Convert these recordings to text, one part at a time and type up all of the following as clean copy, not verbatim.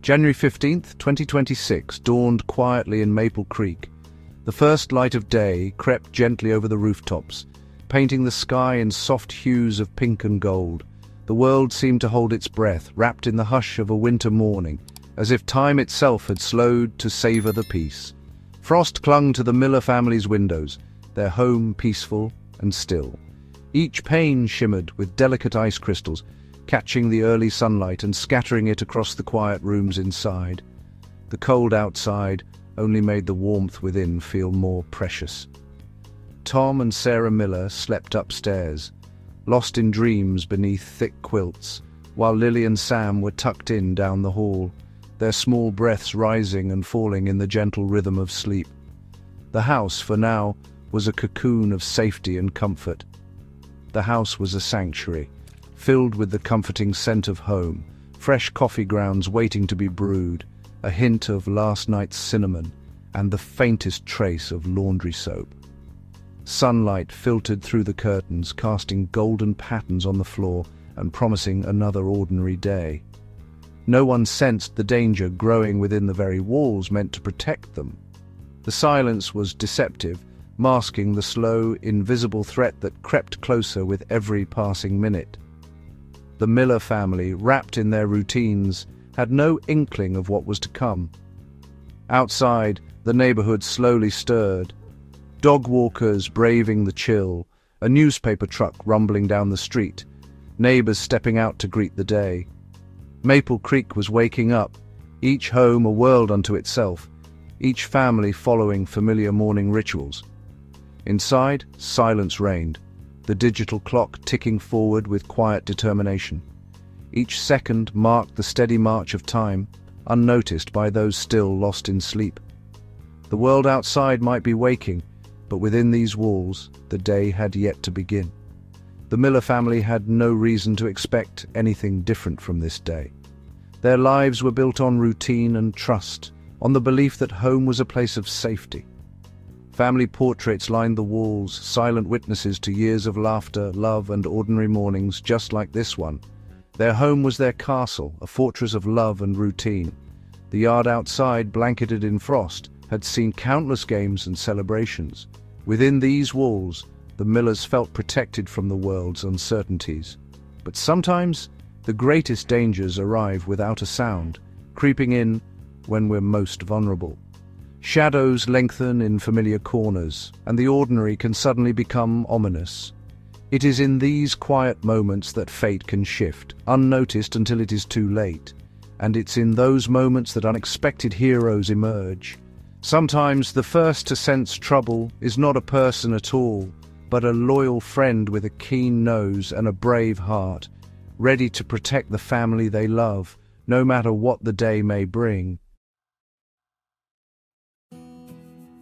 January 15th, 2026 dawned quietly in Maple Creek. The first light of day crept gently over the rooftops, painting the sky in soft hues of pink and gold. The world seemed to hold its breath, wrapped in the hush of a winter morning, as if time itself had slowed to savor the peace. Frost clung to the Miller family's windows, their home peaceful and still. Each pane shimmered with delicate ice crystals, catching the early sunlight and scattering it across the quiet rooms inside. The cold outside only made the warmth within feel more precious. Tom and Sarah Miller slept upstairs, lost in dreams beneath thick quilts, while Lily and Sam were tucked in down the hall, their small breaths rising and falling in the gentle rhythm of sleep. The house, for now, was a cocoon of safety and comfort. The house was a sanctuary, filled with the comforting scent of home, fresh coffee grounds waiting to be brewed, a hint of last night's cinnamon, and the faintest trace of laundry soap. Sunlight filtered through the curtains, casting golden patterns on the floor and promising another ordinary day. No one sensed the danger growing within the very walls meant to protect them. The silence was deceptive, masking the slow, invisible threat that crept closer with every passing minute. The Miller family, wrapped in their routines, had no inkling of what was to come. Outside, the neighborhood slowly stirred. Dog walkers braving the chill, a newspaper truck rumbling down the street, neighbors stepping out to greet the day. Maple Creek was waking up, each home a world unto itself, each family following familiar morning rituals. Inside, silence reigned, the digital clock ticking forward with quiet determination. Each second marked the steady march of time, unnoticed by those still lost in sleep. The world outside might be waking, but within these walls, the day had yet to begin. The Miller family had no reason to expect anything different from this day. Their lives were built on routine and trust, on the belief that home was a place of safety. Family portraits lined the walls, silent witnesses to years of laughter, love, and ordinary mornings just like this one. Their home was their castle, a fortress of love and routine. The yard outside, blanketed in frost, had seen countless games and celebrations. Within these walls, the Millers felt protected from the world's uncertainties. But sometimes, the greatest dangers arrive without a sound, creeping in when we're most vulnerable. Shadows lengthen in familiar corners, and the ordinary can suddenly become ominous. It is in these quiet moments that fate can shift, unnoticed until it is too late. And it's in those moments that unexpected heroes emerge. Sometimes the first to sense trouble is not a person at all, but a loyal friend with a keen nose and a brave heart, ready to protect the family they love, no matter what the day may bring.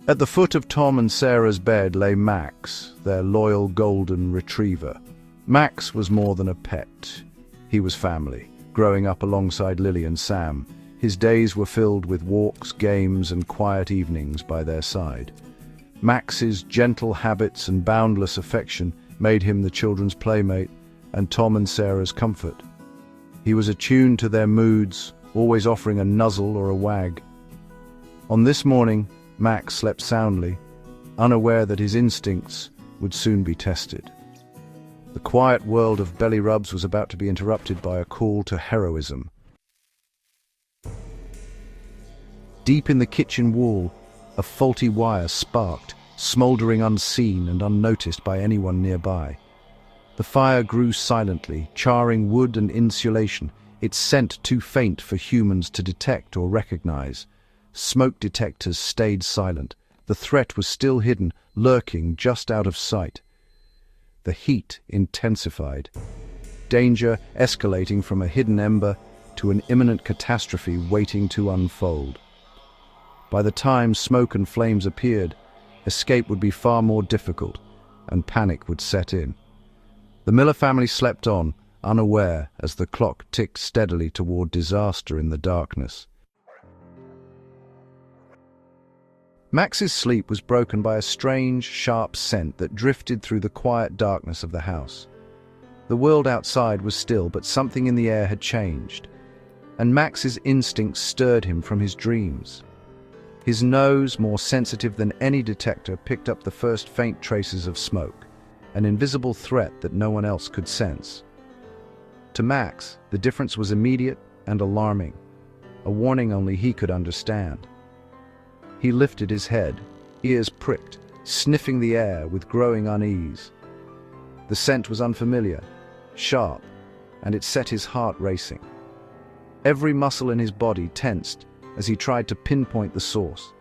At the foot of Tom and Sarah's bed lay Max, their loyal golden retriever. Max was more than a pet. He was family, growing up alongside Lily and Sam. His days were filled with walks, games, and quiet evenings by their side. Max's gentle habits and boundless affection made him the children's playmate and Tom and Sarah's comfort. He was attuned to their moods, always offering a nuzzle or a wag. On this morning, Max slept soundly, unaware that his instincts would soon be tested. The quiet world of belly rubs was about to be interrupted by a call to heroism. Deep in the kitchen wall, a faulty wire sparked, smoldering unseen and unnoticed by anyone nearby. The fire grew silently, charring wood and insulation, its scent too faint for humans to detect or recognize. Smoke detectors stayed silent. The threat was still hidden, lurking just out of sight. The heat intensified, danger escalating from a hidden ember to an imminent catastrophe waiting to unfold. By the time smoke and flames appeared, escape would be far more difficult, and panic would set in. The Miller family slept on, unaware, as the clock ticked steadily toward disaster in the darkness. Max's sleep was broken by a strange, sharp scent that drifted through the quiet darkness of the house. The world outside was still, but something in the air had changed. and Max's instincts stirred him from his dreams. His nose, more sensitive than any detector, picked up the first faint traces of smoke, an invisible threat that no one else could sense. To Max, the difference was immediate and alarming, a warning only he could understand. He lifted his head, ears pricked, sniffing the air with growing unease. The scent was unfamiliar, sharp, and it set his heart racing. Every muscle in his body tensed as he tried to pinpoint the source.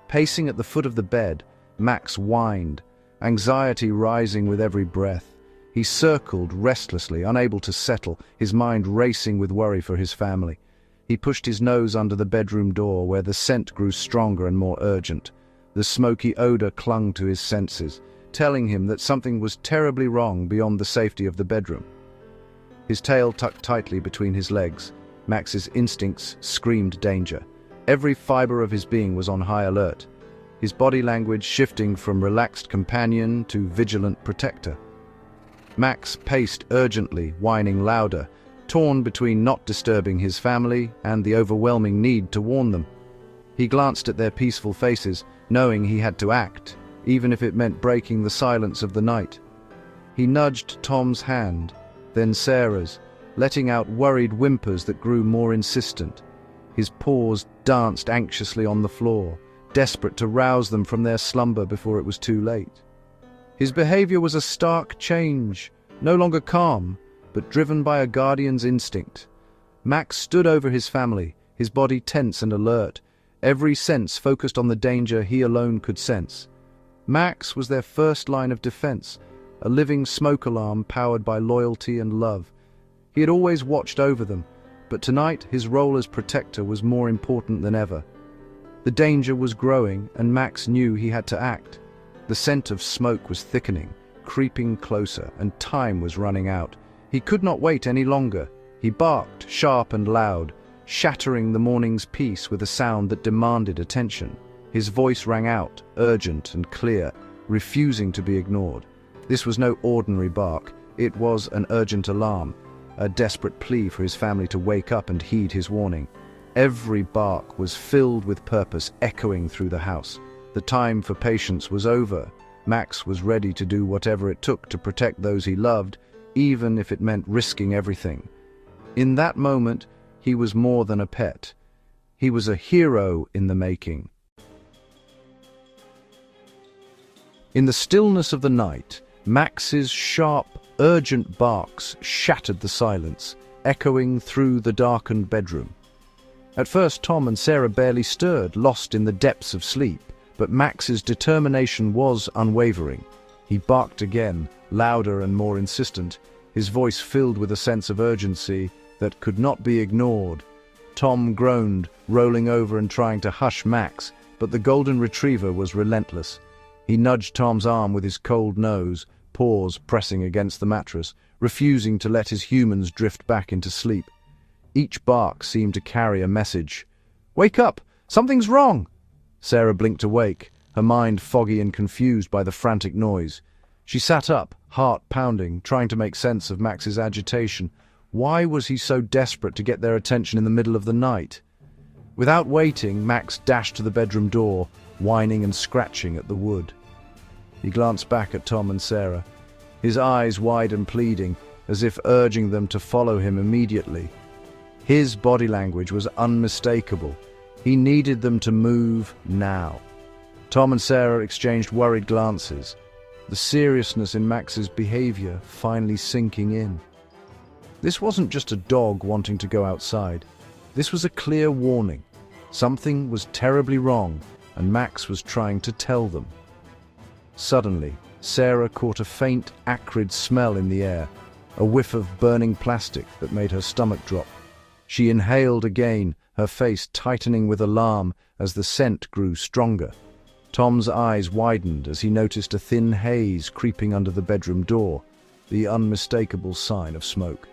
Pacing at the foot of the bed, Max whined, anxiety rising with every breath. He circled restlessly, unable to settle, his mind racing with worry for his family. He pushed his nose under the bedroom door, where the scent grew stronger and more urgent. The smoky odor clung to his senses, telling him that something was terribly wrong beyond the safety of the bedroom. His tail tucked tightly between his legs, Max's instincts screamed danger. Every fiber of his being was on high alert, his body language shifting from relaxed companion to vigilant protector. Max paced urgently, whining louder, torn between not disturbing his family and the overwhelming need to warn them. He glanced at their peaceful faces, knowing he had to act, even if it meant breaking the silence of the night. He nudged Tom's hand, then Sarah's, letting out worried whimpers that grew more insistent. His paws danced anxiously on the floor, desperate to rouse them from their slumber before it was too late. His behavior was a stark change, no longer calm, but driven by a guardian's instinct. Max stood over his family, his body tense and alert, every sense focused on the danger he alone could sense. Max was their first line of defense, a living smoke alarm powered by loyalty and love. He had always watched over them, but tonight his role as protector was more important than ever. The danger was growing, and Max knew he had to act. The scent of smoke was thickening, creeping closer, and time was running out. He could not wait any longer. He barked, sharp and loud, shattering the morning's peace with a sound that demanded attention. His voice rang out, urgent and clear, refusing to be ignored. This was no ordinary bark. It was an urgent alarm, a desperate plea for his family to wake up and heed his warning. Every bark was filled with purpose, echoing through the house. The time for patience was over. Max was ready to do whatever it took to protect those he loved, even if it meant risking everything. In that moment, he was more than a pet. He was a hero in the making. In the stillness of the night, Max's sharp, urgent barks shattered the silence, echoing through the darkened bedroom. At first, Tom and Sarah barely stirred, lost in the depths of sleep, but Max's determination was unwavering. He barked again, louder and more insistent, his voice filled with a sense of urgency that could not be ignored. Tom groaned, rolling over and trying to hush Max, but the golden retriever was relentless. He nudged Tom's arm with his cold nose, paws pressing against the mattress, refusing to let his humans drift back into sleep. Each bark seemed to carry a message. "Wake up! Something's wrong!" Sarah blinked awake, her mind foggy and confused by the frantic noise. She sat up, heart pounding, trying to make sense of Max's agitation. Why was he so desperate to get their attention in the middle of the night? Without waiting, Max dashed to the bedroom door, whining and scratching at the wood. He glanced back at Tom and Sarah, his eyes wide and pleading, as if urging them to follow him immediately. His body language was unmistakable. He needed them to move now. Tom and Sarah exchanged worried glances, the seriousness in Max's behavior finally sinking in. This wasn't just a dog wanting to go outside. This was a clear warning. Something was terribly wrong, and Max was trying to tell them. Suddenly, Sarah caught a faint, acrid smell in the air, a whiff of burning plastic that made her stomach drop. She inhaled again, her face tightening with alarm as the scent grew stronger. Tom's eyes widened as he noticed a thin haze creeping under the bedroom door, the unmistakable sign of smoke.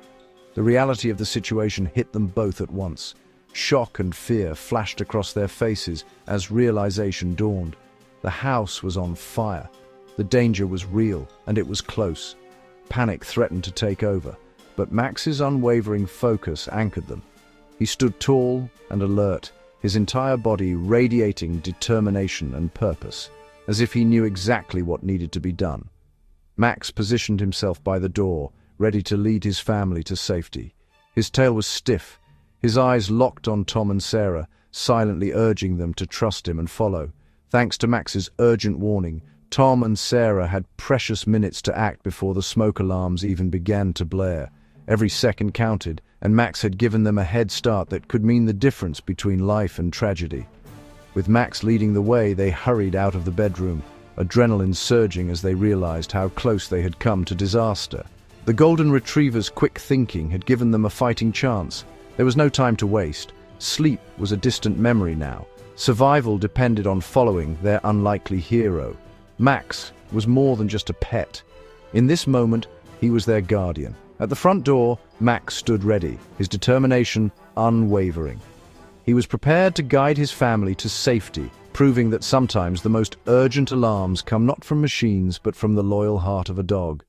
The reality of the situation hit them both at once. Shock and fear flashed across their faces as realization dawned. The house was on fire. The danger was real, and it was close. Panic threatened to take over, but Max's unwavering focus anchored them. He stood tall and alert, his entire body radiating determination and purpose, as if he knew exactly what needed to be done. Max positioned himself by the door, ready to lead his family to safety. His tail was stiff, his eyes locked on Tom and Sarah, silently urging them to trust him and follow. Thanks to Max's urgent warning, Tom and Sarah had precious minutes to act before the smoke alarms even began to blare. Every second counted, and Max had given them a head start that could mean the difference between life and tragedy. With Max leading the way, they hurried out of the bedroom, adrenaline surging as they realized how close they had come to disaster. The golden retriever's quick thinking had given them a fighting chance. There was no time to waste. Sleep was a distant memory now. Survival depended on following their unlikely hero. Max was more than just a pet. In this moment, he was their guardian. At the front door, Max stood ready, his determination unwavering. He was prepared to guide his family to safety, proving that sometimes the most urgent alarms come not from machines but from the loyal heart of a dog.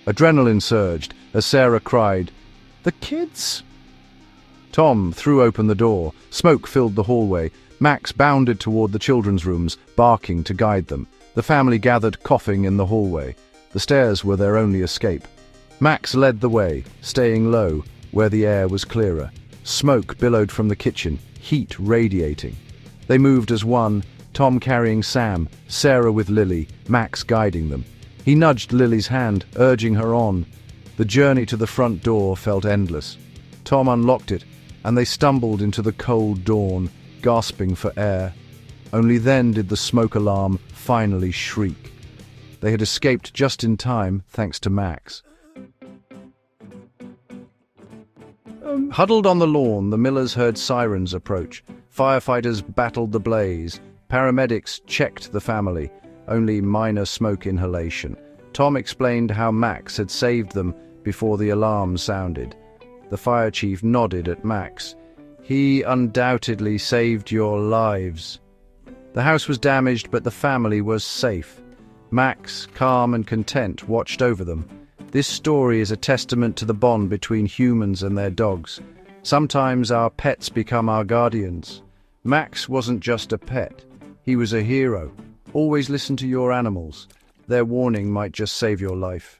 Adrenaline surged as Sarah cried, "The kids!" Tom threw open the door. Smoke filled the hallway. Max bounded toward the children's rooms, barking to guide them. The family gathered, coughing, in the hallway. The stairs were their only escape. Max led the way, staying low, where the air was clearer. Smoke billowed from the kitchen, heat radiating. They moved as one, Tom carrying Sam, Sarah with Lily, Max guiding them. He nudged Lily's hand, urging her on. The journey to the front door felt endless. Tom unlocked it, and they stumbled into the cold dawn, gasping for air. Only then did the smoke alarm finally shriek. They had escaped just in time, thanks to Max. Huddled on the lawn, the Millers heard sirens approach. Firefighters battled the blaze. Paramedics checked the family. Only minor smoke inhalation. Tom explained how Max had saved them before the alarm sounded. The fire chief nodded at Max. "He undoubtedly saved your lives." The house was damaged, but the family was safe. Max, calm and content, watched over them. This story is a testament to the bond between humans and their dogs. Sometimes our pets become our guardians. Max wasn't just a pet. He was a hero. Always listen to your animals. Their warning might just save your life.